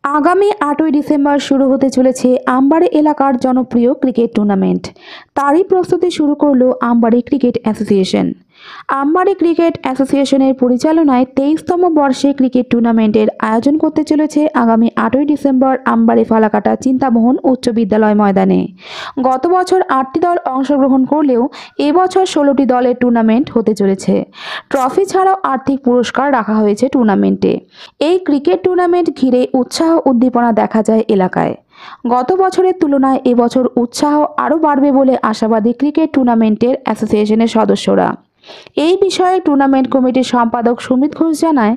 আগামী ৮ই ডিসেম্বর শুরু হতে চলেছে আমবাড়ি এলাকার জনপ্রিয় ক্রিকেট টুর্নামেন্ট। তারই প্রস্তুতি শুরু করলো Ambari cricket association. Ambari cricket অ্যাসোসিয়েশনের পরিচালনায় 23তম বর্ষে ক্রিকেট টুর্নামেন্টের আয়োজন করতে চলেছে আগামী 8ই ডিসেম্বর আমবাড়ি ফালাকাটা চিন্তামোহন উচ্চ বিদ্যালয় ময়দানে। গত বছর 8টি দল অংশগ্রহণ করলেও এবছর 16টি দলের টুর্নামেন্ট হতে চলেছে। ট্রফি ছাড়াও আর্থিক পুরস্কার রাখা হয়েছে টুর্নামেন্টে। এই ক্রিকেট টুর্নামেন্ট ঘিরে উৎসাহ উদ্দীপনা দেখা যায় এলাকায়। গত বছরের তুলনায় এবছর উৎসাহ আরও বাড়বে বলে আশাবাদী ক্রিকেট টুর্নামেন্টের অ্যাসোসিয়েশনের সদস্যরা। এই বিষয়ে টুর্নামেন্ট কমিটির সম্পাদক সুমিত ঘোষ জানায়,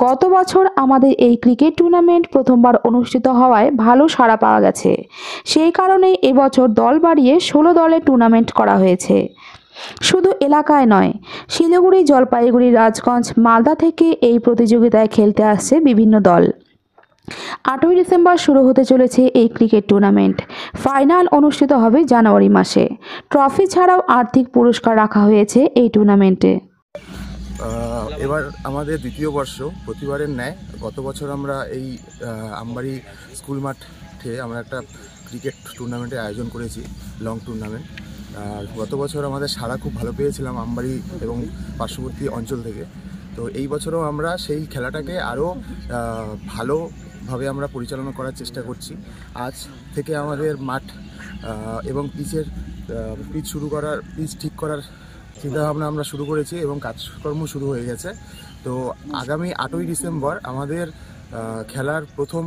গত বছর আমাদের এই ক্রিকেট টুর্নামেন্ট প্রথমবার অনুষ্ঠিত হওয়ায় ভালো সাড়া পাওয়া গেছে। সেই কারণেই এবছর দল বাড়িয়ে 16 দলের টুর্নামেন্ট করা হয়েছে। শুধু এলাকায় নয়, শিলিগুড়ি, জলপাইগুড়ি, রাজগঞ্জ, মালদা থেকে এই প্রতিযোগিতায় খেলতে আসছে বিভিন্ন দল। 8ই ডিসেম্বর শুরু হতে চলেছে এই ক্রিকেট টুর্নামেন্ট। ফাইনাল অনুষ্ঠিত হবে জানুয়ারি মাসে। ট্রফি ছাড়াও আর্থিক পুরস্কার রাখা হয়েছে এই টুর্নামেন্টে। এবার আমাদের দ্বিতীয় বর্ষ। প্রতিবারের ন্যায় গত বছর আমরা এই আমবাড়ি স্কুল মাঠে আমরা একটা ক্রিকেট টুর্নামেন্টের আয়োজন করেছি, লং টুর্নামেন্ট। আর গত বছর আমাদের সাড়া খুব ভালো পেয়েছিলাম আমবাড়ি এবং পার্শ্ববর্তী অঞ্চল থেকে। তো এই বছরও আমরা সেই খেলাটাকে আরও ভালোভাবে আমরা পরিচালনা করার চেষ্টা করছি। আজ থেকে আমাদের মাঠ এবং পিচ ঠিক করার চিন্তাভাবনা আমরা শুরু করেছি এবং কাজকর্ম শুরু হয়ে গেছে। তো আগামী 8ই ডিসেম্বর আমাদের খেলার প্রথম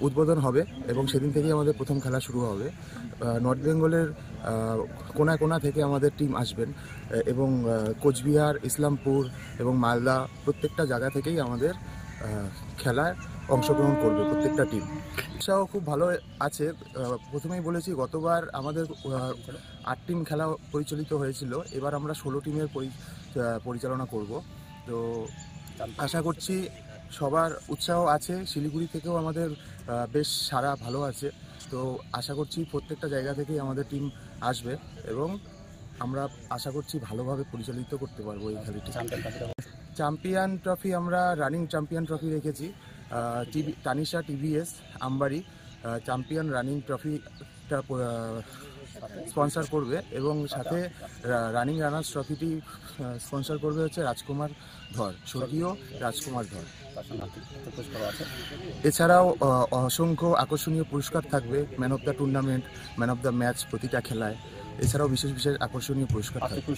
উদ্বোধন হবে এবং সেদিন থেকেই আমাদের প্রথম খেলা শুরু হবে। নর্থ বেঙ্গলের কোনা কোনা থেকে আমাদের টিম আসবেন এবং কোচবিহার, ইসলামপুর এবং মালদা প্রত্যেকটা জায়গা থেকেই আমাদের খেলায় অংশগ্রহণ করবে প্রত্যেকটা টিম। উৎসাহ খুব ভালো আছে। প্রথমেই বলেছি, গতবার আমাদের 8 টিম খেলা পরিচালিত হয়েছিল, এবার আমরা 16 টিমের পরিচালনা করব। তো আশা করছি সবার উৎসাহ আছে। শিলিগুড়ি থেকেও আমাদের বেশ সাড়া ভালো আছে। তো আশা করছি প্রত্যেকটা জায়গা থেকেই আমাদের টিম আসবে এবং আমরা আশা করছি ভালোভাবে পরিচালিত করতে পারবো এই খেলাটি। চ্যাম্পিয়ন ট্রফি আমরা রানিং চ্যাম্পিয়ন ট্রফি রেখেছি। Tanisha TVS Ambari champion running ট্রফিটা স্পন্সর করবে এবং সাথে রানিং রানার্স ট্রফিটি স্পন্সর করবে হচ্ছে রাজকুমার ধর, স্বর্গীয় রাজকুমার ধর। এছাড়াও অসংখ্য আকর্ষণীয় পুরস্কার থাকবে, man of the tournament, man of the match প্রতিটা খেলায়। এছাড়াও বিশেষ বিশেষ আকর্ষণীয় পুরস্কার থাকবে।